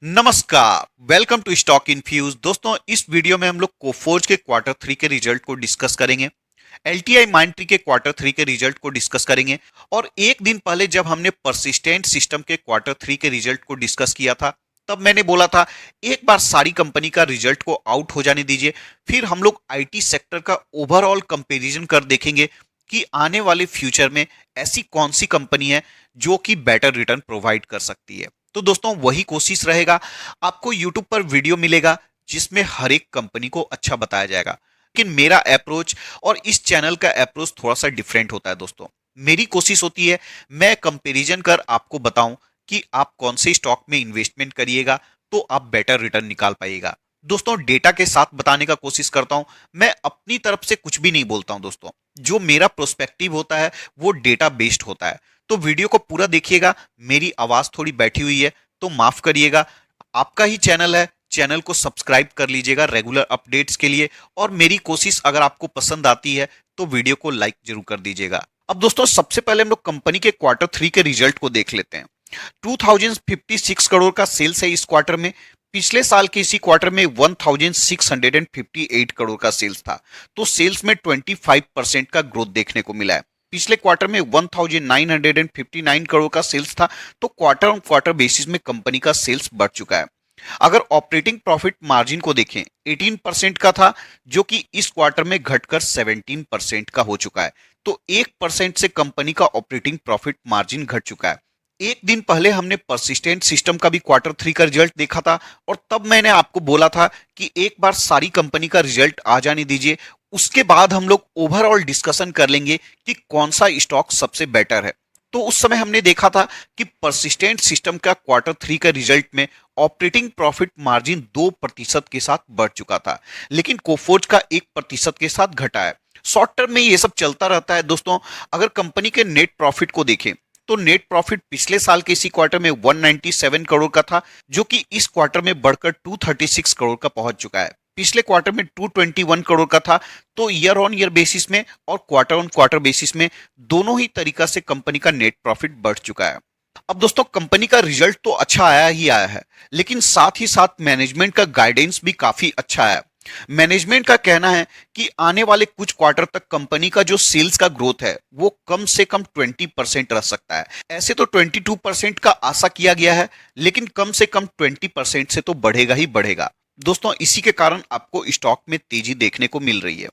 नमस्कार, welcome to stock infuse. दोस्तों, इस वीडियो में हम लोग कोफोर्ज के क्वार्टर थ्री के रिजल्ट को डिस्कस करेंगे। एलटीआई माइंडट्री के क्वार्टर थ्री के रिजल्ट को डिस्कस करेंगे। और एक दिन पहले जब हमने परसिस्टेंट सिस्टम के क्वार्टर थ्री के रिजल्ट को डिस्कस किया था, तब मैंने बोला था एक बार सारी कंपनी का रिजल्ट को आउट हो जाने दीजिए, फिर हम लोग आईटी सेक्टर का ओवरऑल कंपैरिजन कर देखेंगे कि आने वाले फ्यूचर में ऐसी कौन सी कंपनी है जो कि बेटर रिटर्न प्रोवाइड कर सकती है। तो दोस्तों, वही कोशिश रहेगा। आपको यूट्यूब पर वीडियो मिलेगा जिसमें हर एक कंपनी को अच्छा बताया जाएगा, लेकिन मेरा अप्रोच और इस चैनल का अप्रोच थोड़ा सा डिफरेंट होता है। दोस्तों, मेरी कोशिश होती है मैं कंपैरिजन कर आपको बताऊं कि आप कौन से स्टॉक में इन्वेस्टमेंट करिएगा तो आप बेटर रिटर्न निकाल पाइएगा। दोस्तों, डेटा के साथ बताने का कोशिश करता हूं। मैं अपनी तरफ से कुछ भी नहीं बोलता हूं। दोस्तों, जो मेरा प्रोस्पेक्टिव होता है वो डेटा बेस्ड होता है। तो वीडियो को पूरा देखिएगा। मेरी आवाज थोड़ी बैठी हुई है तो माफ करिएगा। आपका ही चैनल है, चैनल को सब्सक्राइब कर लीजिएगा रेगुलर अपडेट्स के लिए। और मेरी कोशिश अगर आपको पसंद आती है तो वीडियो को लाइक जरूर कर दीजिएगा। अब दोस्तों, सबसे पहले हम लोग कंपनी के क्वार्टर थ्री के रिजल्ट को देख लेते हैं। 2056 करोड़ का सेल्स है इस क्वार्टर में। पिछले साल के इसी क्वार्टर में 1658 करोड़ का सेल्स था। तो सेल्स में 25% का ग्रोथ देखने को मिला है। पिछले क्वार्टर में 1959 करोड़ का सेल्स था। तो क्वार्टर ऑन क्वार्टर बेसिस में कंपनी का सेल्स बढ़ चुका है। अगर ऑपरेटिंग प्रॉफिट मार्जिन को देखें, 18% का था, जो कि इस क्वार्टर में घटकर 17% का हो चुका है। तो 1% से कंपनी का ऑपरेटिंग प्रॉफिट मार्जिन घट चुका है। एक दिन पहले हमने परसिस्टेंट सिस्टम का भी क्वार्टर थ्री का रिजल्ट देखा था, और तब मैंने आपको बोला था कि एक बार सारी कंपनी का रिजल्ट आ जाने दीजिए, उसके बाद हम लोग ओवरऑल डिस्कशन कर लेंगे कि कौन सा स्टॉक सबसे बेटर है। तो उस समय हमने देखा था कि परसिस्टेंट सिस्टम का क्वार्टर थ्री का रिजल्ट में ऑपरेटिंग प्रॉफिट मार्जिन 2% के साथ बढ़ चुका था, लेकिन कोफोर्ज का 1% के साथ घटा है। शॉर्ट टर्म में ये सब चलता रहता है। दोस्तों, अगर कंपनी के नेट प्रॉफिट को देखें तो नेट प्रॉफिट पिछले साल के इसी क्वार्टर में 197 करोड़ का था, जो कि इस क्वार्टर में बढ़कर 236 करोड़ का पहुंच चुका है। पिछले क्वार्टर में 221 करोड़ का था। तो ईयर ऑन ईयर बेसिस में और क्वार्टर ऑन क्वार्टर बेसिस में दोनों ही तरीका से कंपनी का नेट प्रॉफिट बढ़ चुका है। अब दोस्तों, कंपनी का रिजल्ट तो अच्छा आया ही आया है, लेकिन साथ ही साथ मैनेजमेंट का गाइडेंस भी काफी अच्छा है। मैनेजमेंट का कहना है कि आने वाले कुछ क्वार्टर तक कंपनी का जो सेल्स का ग्रोथ है वो कम से कम 20% रह सकता है। ऐसे तो 22% का आशा किया गया है, लेकिन कम से कम 20% से तो बढ़ेगा ही बढ़ेगा। दोस्तों, इसी के कारण आपको स्टॉक में तेजी देखने को मिल रही है।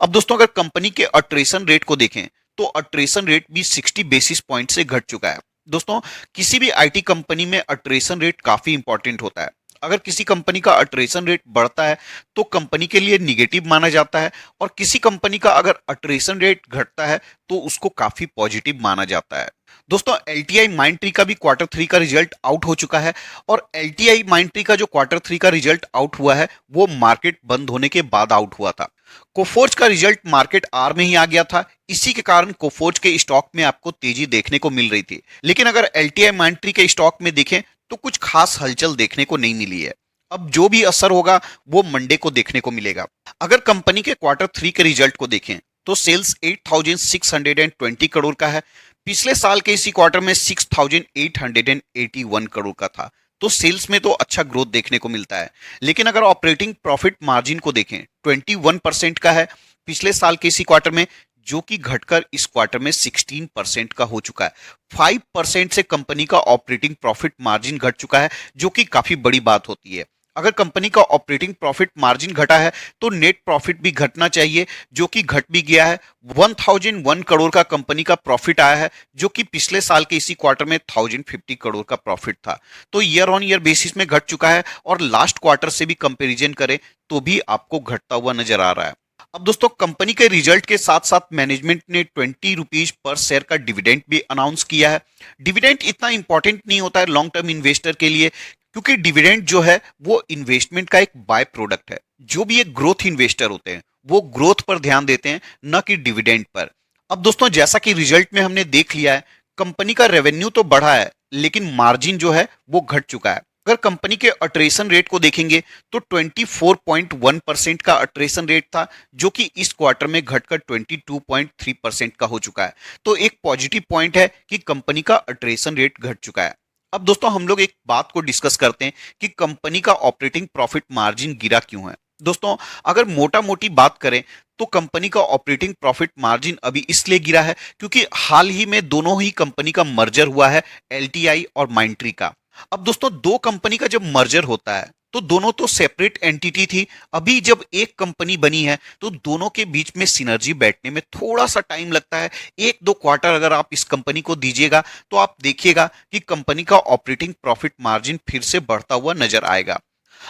अब दोस्तों, अगर कंपनी के अट्रेशन रेट को देखें तो अट्रेशन रेट भी 60 बेसिस पॉइंट से घट चुका है। दोस्तों, किसी भी आईटी कंपनी में अट्रेशन रेट काफी इंपॉर्टेंट होता है। अगर किसी कंपनी का अट्रेशन रेट बढ़ता है तो कंपनी के लिए निगेटिव माना जाता है, और किसी कंपनी का अगर अट्रेशन रेट घटता है तो उसको काफी पॉजिटिव माना जाता है। दोस्तों, एलटीआई माइंडट्री का भी क्वार्टर थ्री का रिजल्ट आउट हो चुका है। और एलटीआई माइंडट्री का जो क्वार्टर थ्री का रिजल्ट आउट हुआ है वो मार्केट बंद होने के बाद आउट हुआ था। कोफोर्ज का रिजल्ट मार्केट आर में ही आ गया था। इसी के कारण कोफोर्ज के स्टॉक में आपको तेजी देखने को मिल रही थी। लेकिन अगर एलटीआई माइंडट्री के स्टॉक में देखें तो कुछ खास हलचल देखने को नहीं मिली है। अब जो भी असर होगा वो मंडे को देखने को मिलेगा। अगर कंपनी के क्वार्टर थ्री के रिजल्ट को देखें तो सेल्स 8620 करोड़ का है। पिछले साल के इसी क्वार्टर में 6881 करोड़ का था। तो सेल्स में तो अच्छा ग्रोथ देखने को मिलता है। लेकिन अगर ऑपरेटिंग प्रॉफिट मार्जिन को देखें 21% का है पिछले साल के इसी क्वार्टर में, जो कि घटकर इस क्वार्टर में 16% का हो चुका है। 5% से कंपनी का ऑपरेटिंग प्रॉफिट मार्जिन घट चुका है, जो कि काफी बड़ी बात होती है। अगर कंपनी का ऑपरेटिंग प्रॉफिट मार्जिन घटा है तो नेट प्रॉफिट भी घटना चाहिए, जो कि घट भी गया है। 1001 करोड़ का कंपनी का प्रॉफिट आया है, जो कि पिछले साल के इसी क्वार्टर में 1050 करोड़ का प्रॉफिट था। तो ईयर ऑन ईयर बेसिस में घट चुका है, और लास्ट क्वार्टर से भी कंपैरिजन करें तो भी आपको घटता हुआ नजर आ रहा है। अब दोस्तों, कंपनी के रिजल्ट के साथ साथ मैनेजमेंट ने 20 रुपीज पर शेयर का डिविडेंड भी अनाउंस किया है। डिविडेंड इतना इंपॉर्टेंट नहीं होता है लॉन्ग टर्म इन्वेस्टर के लिए, क्योंकि डिविडेंड जो है वो इन्वेस्टमेंट का एक बाय प्रोडक्ट है। जो भी एक ग्रोथ इन्वेस्टर होते हैं वो ग्रोथ पर ध्यान देते हैं, न कि डिविडेंड पर। अब दोस्तों, जैसा कि रिजल्ट में हमने देख लिया है, कंपनी का रेवेन्यू तो बढ़ा है लेकिन मार्जिन जो है वो घट चुका है। अगर कंपनी के अट्रेशन रेट को देखेंगे तो 24.1% का अट्रेशन रेट था, जो कि इस क्वार्टर में घटकर 22.3% का हो चुका है। तो एक पॉजिटिव पॉइंट है कि कंपनी का अट्रेशन रेट घट चुका है। अब दोस्तों हम लोग एक बात को डिस्कस करते हैं कि कंपनी का ऑपरेटिंग प्रॉफिट मार्जिन गिरा क्यों है। दोस्तों, अगर मोटा मोटी बात करें तो कंपनी का ऑपरेटिंग प्रॉफिट मार्जिन अभी इसलिए गिरा है क्योंकि हाल ही में दोनों ही कंपनी का मर्जर हुआ है, एलटीआई और माइंट्री का। अब दोस्तों, दो कंपनी का जब मर्जर होता है तो दोनों तो सेपरेट एंटिटी थी। अभी जब एक कंपनी बनी है तो दोनों के बीच में सिनर्जी बैठने में थोड़ा सा टाइम लगता है। एक दो क्वार्टर अगर आप इस कंपनी को दीजिएगा तो आप देखिएगा कि कंपनी का ऑपरेटिंग प्रॉफिट मार्जिन फिर से बढ़ता हुआ नजर आएगा।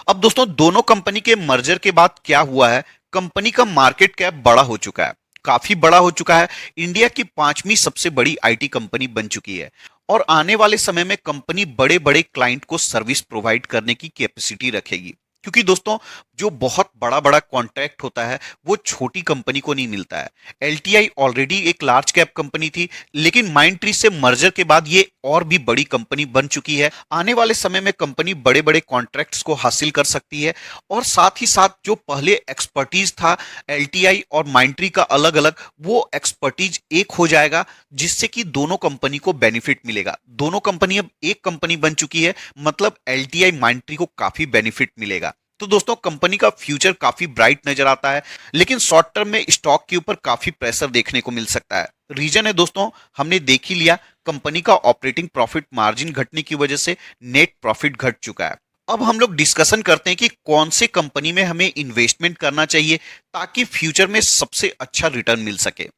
अब दोस्तों, दोनों कंपनी के मर्जर के बाद क्या हुआ है, कंपनी का मार्केट कैप बड़ा हो चुका है, काफी बड़ा हो चुका है। इंडिया की पांचवी सबसे बड़ी आईटी कंपनी बन चुकी है और आने वाले समय में कंपनी बड़े बड़े क्लाइंट को सर्विस प्रोवाइड करने की कैपेसिटी रखेगी। क्योंकि दोस्तों, जो बहुत बड़ा बड़ा कॉन्ट्रैक्ट होता है वो छोटी कंपनी को नहीं मिलता है। एलटीआई ऑलरेडी एक लार्ज कैप कंपनी थी, लेकिन माइंडट्री से मर्जर के बाद ये और भी बड़ी कंपनी बन चुकी है। आने वाले समय में कंपनी बड़े बड़े कॉन्ट्रैक्ट्स को हासिल कर सकती है और साथ ही साथ जो पहले एक्सपर्टीज था एलटीआई और माइंडट्री का अलग अलग, वो एक्सपर्टीज एक हो जाएगा, जिससे कि दोनों कंपनी को बेनिफिट मिलेगा। दोनों कंपनी अब एक कंपनी बन चुकी है, मतलब एलटीआई माइंडट्री को काफी बेनिफिट मिलेगा। तो दोस्तों, कंपनी का फ्यूचर काफी ब्राइट नजर आता है, लेकिन शॉर्ट टर्म में स्टॉक के ऊपर काफी प्रेशर देखने को मिल सकता है। रीजन है दोस्तों, हमने देख ही लिया, कंपनी का ऑपरेटिंग प्रॉफिट मार्जिन घटने की वजह से नेट प्रॉफिट घट चुका है। अब हम लोग डिस्कशन करते हैं कि कौन से कंपनी में हमें इन्वेस्टमेंट करना चाहिए ताकि फ्यूचर में सबसे अच्छा रिटर्न मिल सके।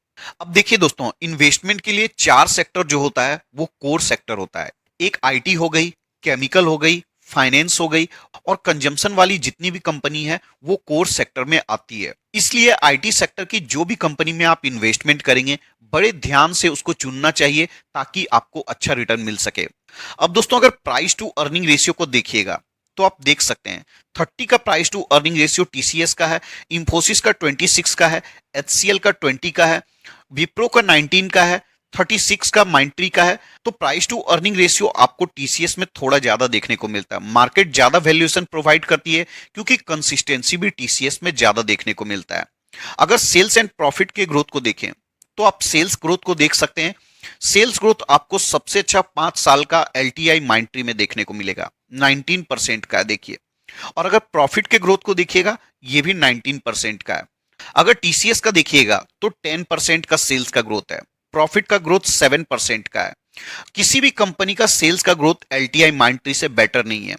अब देखिए दोस्तों, इन्वेस्टमेंट के लिए चार सेक्टर जो होता है वो कोर सेक्टर होता है। एक आईटी हो गई, केमिकल हो गई, फाइनेंस हो गई और कंजम्पशन वाली जितनी भी कंपनी है वो कोर सेक्टर में आती है। इसलिए आईटी सेक्टर की जो भी कंपनी में आप इन्वेस्टमेंट करेंगे, बड़े ध्यान से उसको चुनना चाहिए ताकि आपको अच्छा रिटर्न मिल सके। अब दोस्तों, अगर प्राइस टू अर्निंग रेशियो को देखिएगा तो आप देख सकते हैं 30 का price to earning ratio TCS का है, इंफोसिस का 26 का है, एचसीएल का 20 का है, विप्रो का 19 का है, 36 का माइंट्री का है। तो प्राइस टू अर्निंग रेशियो आपको टीसीएस में थोड़ा ज्यादा देखने को मिलता है। मार्केट ज्यादा वैल्यूएशन प्रोवाइड करती है क्योंकि कंसिस्टेंसी भी टीसीएस में ज्यादा देखने को मिलता है। अगर सेल्स एंड प्रॉफिट के ग्रोथ को देखें तो आप सेल्स ग्रोथ को देख सकते हैं। सेल्स ग्रोथ आपको सबसे अच्छा 5 साल का एलटीआई माइंट्री में देखने को मिलेगा, 19% का है देखिए। और अगर प्रॉफिट के ग्रोथ को देखिएगा, ये भी 19% का है। अगर टीसीएस का देखिएगा तो 10% का सेल्स का ग्रोथ है, प्रॉफिट का ग्रोथ 7% का है। किसी भी कंपनी का सेल्स का ग्रोथ एलटीआई माइंडट्री से बेटर नहीं है।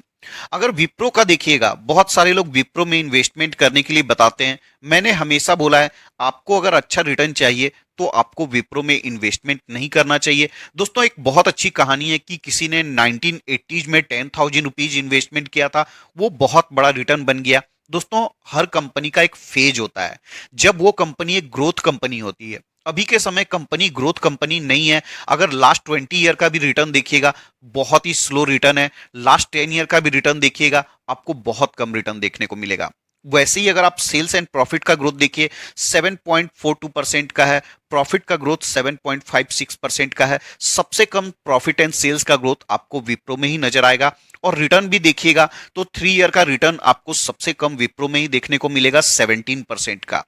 अगर विप्रो का देखिएगा, बहुत सारे लोग विप्रो में इन्वेस्टमेंट करने के लिए बताते हैं। मैंने हमेशा बोला है, आपको अगर अच्छा रिटर्न चाहिए तो आपको विप्रो में इन्वेस्टमेंट नहीं करना चाहिए। दोस्तों, एक बहुत अच्छी कहानी है कि किसी ने 1980s में 10,000 रुपीज इन्वेस्टमेंट किया था, वो बहुत बड़ा रिटर्न बन गया। दोस्तों, हर कंपनी का एक फेज होता है जब वो कंपनी एक ग्रोथ कंपनी होती है। अभी के समय कंपनी ग्रोथ कंपनी नहीं है। अगर लास्ट 20 ईयर का भी रिटर्न देखिएगा, बहुत ही स्लो रिटर्न है। लास्ट 10 ईयर का भी रिटर्न देखिएगा, आपको बहुत कम रिटर्न देखने को मिलेगा। वैसे ही अगर आप सेल्स एंड प्रॉफिट का ग्रोथ देखिए, 7.42% का है, प्रॉफिट का ग्रोथ 7.56% का है। सबसे कम प्रॉफिट एंड सेल्स का ग्रोथ आपको विप्रो में ही नजर आएगा। और रिटर्न भी देखिएगा तो 3 ईयर का रिटर्न आपको सबसे कम विप्रो में ही देखने को मिलेगा, 17% का।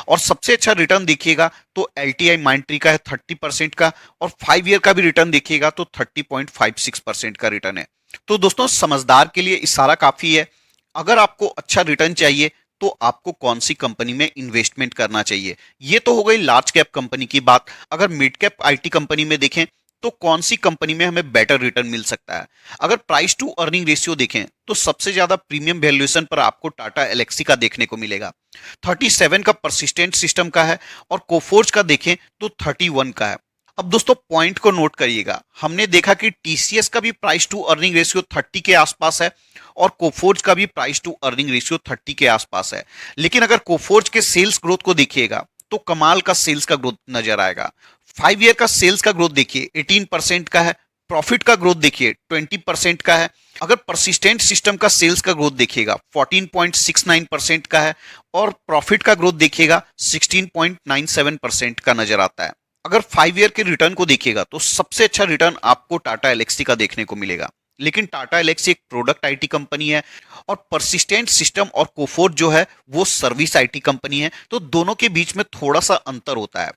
और सबसे अच्छा रिटर्न देखिएगा तो एलटीआई माइंडट्री का है 30% का, और 5 ईयर का भी रिटर्न देखिएगा तो 30.56% का रिटर्न है। तो दोस्तों, समझदार के लिए इशारा काफी है। अगर आपको अच्छा रिटर्न चाहिए तो आपको कौन सी कंपनी में इन्वेस्टमेंट करना चाहिए। ये तो हो गई लार्ज कैप कंपनी की बात। अगर मिड कैप आईटी कंपनी में देखें तो कौन सी कंपनी में हमें बेटर रिटर्न मिल सकता है। अगर प्राइस टू अर्निंग रेशियो देखें तो सबसे ज्यादा प्रीमियम वैल्यूएशन पर आपको टाटा एलेक्सी का देखने को मिलेगा, 37 का परसिस्टेंट सिस्टम का है, और कोफोर्ज का देखें तो 31 का है। अब दोस्तों, पॉइंट को नोट करिएगा, हमने देखा कि टीसीएस का भी प्राइस टू अर्निंग रेशियो 30 के आसपास है और कोफोर्ज का भी प्राइस टू अर्निंग रेशियो 30 के आसपास है। लेकिन अगर कोफोर्ज के सेल्स ग्रोथ को देखिएगा तो कमाल का सेल्स का ग्रोथ नजर आएगा। 5 ईयर का सेल्स का ग्रोथ देखिए 18% का है, प्रॉफिट का ग्रोथ देखिए 20% का है। अगर परसिस्टेंट सिस्टम का सेल्स का ग्रोथ देखिएगा 14.69% का है, और प्रॉफिट का ग्रोथ देखिएगा 16.97% का नजर आता है। अगर 5 ईयर के रिटर्न को देखिएगा तो सबसे अच्छा रिटर्न आपको टाटा एलेक्सी का देखने को मिलेगा। लेकिन टाटा एलेक्सी एक प्रोडक्ट आईटी कंपनी है और परसिस्टेंट सिस्टम और कोफोर्ज जो है वो सर्विस आईटी कंपनी है, तो दोनों के बीच में थोड़ा सा अंतर होता है।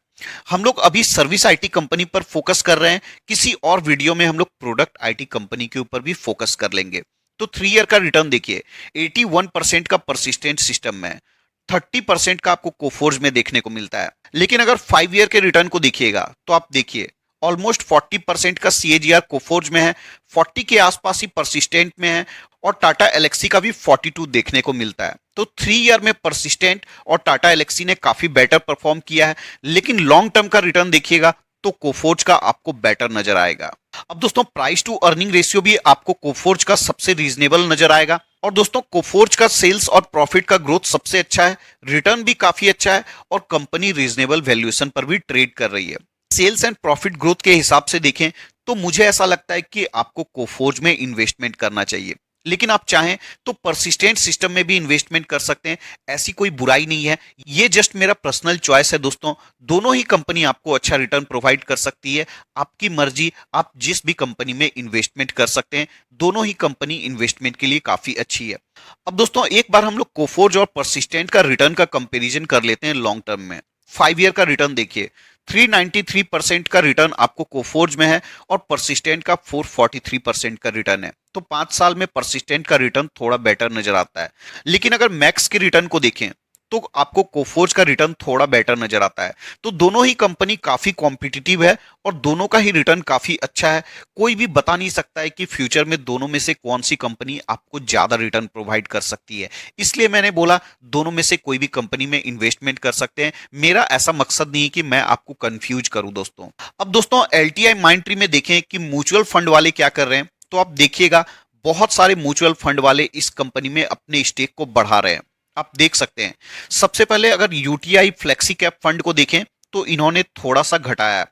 हम लोग अभी सर्विस आईटी कंपनी पर फोकस कर रहे हैं, किसी और वीडियो में हम लोग प्रोडक्ट आईटी कंपनी के ऊपर भी फोकस कर लेंगे। तो 3 ईयर का रिटर्न देखिए, 81% का परसिस्टेंट सिस्टम में, 30% का आपको कोफोर्ज में देखने को मिलता है। लेकिन अगर 5 ईयर के रिटर्न को देखिएगा तो आप देखिए ऑलमोस्ट 40% का सीएजीआर कोफोर्ज में है, 40 के आसपास ही परसिस्टेंट में है, और टाटा एलेक्सी का भी 42 देखने को मिलता है। तो 3 ईयर में परसिस्टेंट और टाटा एलेक्सी ने काफी बेटर परफॉर्म किया है, लेकिन लॉन्ग टर्म का रिटर्न देखिएगा तो कोफोर्ज का आपको बेटर नजर आएगा। अब दोस्तों प्राइस टू अर्निंग रेशियो भी आपको कोफोर्ज का सबसे रीजनेबल नजर आएगा। और दोस्तों कोफोर्ज का सेल्स और प्रॉफिट का ग्रोथ सबसे अच्छा है, रिटर्न भी काफी अच्छा है, और कंपनी रीजनेबल वैल्यूएशन पर भी ट्रेड कर रही है। सेल्स एंड प्रॉफिट ग्रोथ के हिसाब से देखें तो मुझे ऐसा लगता है कि आपको कोफोर्ज में इन्वेस्टमेंट करना चाहिए, लेकिन आप चाहें तो परसिस्टेंट सिस्टम में भी इन्वेस्टमेंट कर सकते हैं, ऐसी कोई बुराई नहीं है। ये जस्ट मेरा पर्सनल चॉइस है दोस्तों, दोनों ही कंपनी आपको अच्छा रिटर्न प्रोवाइड कर सकती है, आपकी मर्जी, आप जिस भी कंपनी में इन्वेस्टमेंट कर सकते हैं, दोनों ही कंपनी इन्वेस्टमेंट के लिए काफी अच्छी है। अब दोस्तों एक बार हम लोग कोफोर्ज और परसिस्टेंट का रिटर्न का कंपेरिजन कर लेते हैं लॉन्ग टर्म में। 5 ईयर का रिटर्न देखिए, 393% का रिटर्न आपको कोफोर्ज में है, और परसिस्टेंट का 443% का रिटर्न है। तो 5 साल में परसिस्टेंट का रिटर्न थोड़ा बेटर नजर आता है। लेकिन अगर मैक्स के रिटर्न को देखें तो आपको कोफोर्ज का रिटर्न थोड़ा बेटर नजर आता है। तो दोनों ही कंपनी काफी कॉम्पिटिटिव है, और दोनों का ही रिटर्न काफी अच्छा है। कोई भी बता नहीं सकता है कि फ्यूचर में दोनों में से कौन सी कंपनी आपको ज्यादा रिटर्न प्रोवाइड कर सकती है। इसलिए मैंने बोला दोनों में से कोई भी कंपनी में इन्वेस्टमेंट कर सकते हैं। मेरा ऐसा मकसद नहीं है कि मैं आपको कंफ्यूज करूं दोस्तों। अब दोस्तों एलटीआई माइंडट्री में देखें कि म्यूचुअल फंड वाले क्या कर रहे हैं, तो आप देखिएगा बहुत सारे म्यूचुअल फंड वाले इस कंपनी में अपने स्टेक को बढ़ा रहे हैं। आप देख सकते हैं, सबसे पहले अगर यूटीआई फ्लेक्सी कैप फंड को देखें तो इन्होंने थोड़ा सा घटाया है।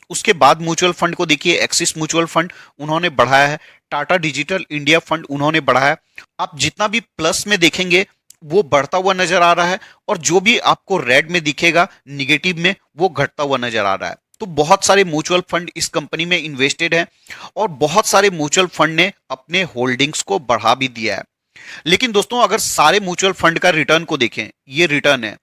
उसके बाद म्यूचुअल फंड को देखिए, एक्सिस म्यूचुअल फंड उन्होंने बढ़ाया है, टाटा डिजिटल इंडिया फंड उन्होंने बढ़ाया है। आप जितना भी प्लस में देखेंगे वो बढ़ता हुआ नजर आ रहा है, और जो भी आपको रेड में दिखेगा निगेटिव में वो घटता हुआ नजर आ रहा है। तो बहुत सारे म्यूचुअल फंड इस कंपनी में इन्वेस्टेड है, और बहुत सारे म्यूचुअल फंड ने अपने होल्डिंग्स को बढ़ा भी दिया है। लेकिन दोस्तों अगर सारे म्यूचुअल फंड का रिटर्न को देखें, ये रिटर्न है,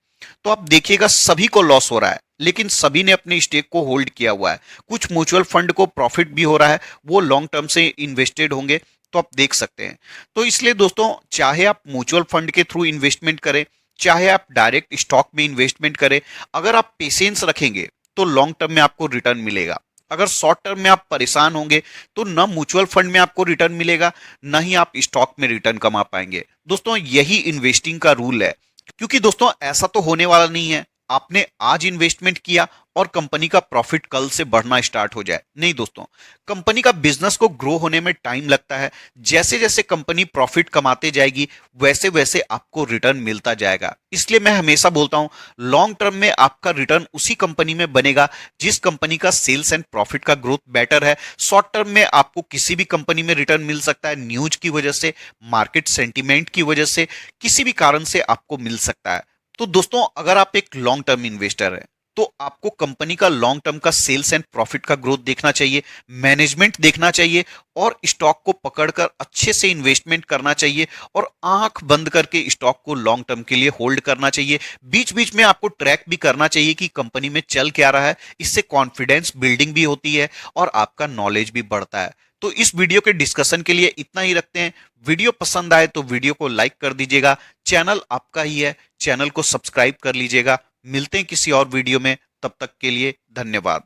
तो आप देखिएगा सभी को लॉस हो रहा है, लेकिन सभी ने अपने स्टेक को होल्ड किया हुआ है। कुछ म्यूचुअल फंड को प्रॉफिट भी हो रहा है, वो लॉन्ग टर्म से इन्वेस्टेड होंगे, तो आप देख सकते हैं। तो इसलिए दोस्तों चाहे आप म्यूचुअल फंड के थ्रू इन्वेस्टमेंट करें, चाहे आप डायरेक्ट स्टॉक में इन्वेस्टमेंट करें, अगर आप पेशेंस रखेंगे तो लॉन्ग टर्म में आपको रिटर्न मिलेगा। अगर शॉर्ट टर्म में आप परेशान होंगे तो न म्यूचुअल फंड में आपको रिटर्न मिलेगा, न ही आप स्टॉक में रिटर्न कमा पाएंगे। दोस्तों यही इन्वेस्टिंग का रूल है, क्योंकि दोस्तों ऐसा तो होने वाला नहीं है आपने आज इन्वेस्टमेंट किया और कंपनी का प्रॉफिट कल से बढ़ना स्टार्ट हो जाए। नहीं दोस्तों, कंपनी का बिजनेस को ग्रो होने में टाइम लगता है। जैसे जैसे कंपनी प्रॉफिट कमाते जाएगी वैसे वैसे आपको रिटर्न मिलता जाएगा। इसलिए मैं हमेशा बोलता हूं लॉन्ग टर्म में आपका रिटर्न उसी कंपनी में बनेगा जिस कंपनी का सेल्स एंड प्रॉफिट का ग्रोथ बेटर है। शॉर्ट टर्म में आपको किसी भी कंपनी में रिटर्न मिल सकता है, न्यूज की वजह से, मार्केट सेंटीमेंट की वजह से, किसी भी कारण से आपको मिल सकता है। तो दोस्तों अगर आप एक लॉन्ग टर्म इन्वेस्टर है तो आपको कंपनी का लॉन्ग टर्म का सेल्स एंड प्रॉफिट का ग्रोथ देखना चाहिए, मैनेजमेंट देखना चाहिए, और स्टॉक को पकड़कर अच्छे से इन्वेस्टमेंट करना चाहिए, और आंख बंद करके स्टॉक को लॉन्ग टर्म के लिए होल्ड करना चाहिए। बीच बीच में आपको ट्रैक भी करना चाहिए कि कंपनी में चल क्या रहा है। इससे कॉन्फिडेंस बिल्डिंग भी होती है और आपका नॉलेज भी बढ़ता है। तो इस वीडियो के डिस्कशन के लिए इतना ही रखते हैं। वीडियो पसंद आए तो वीडियो को लाइक कर दीजिएगा। चैनल आपका ही है, चैनल को सब्सक्राइब कर लीजिएगा। मिलते हैं किसी और वीडियो में, तब तक के लिए धन्यवाद।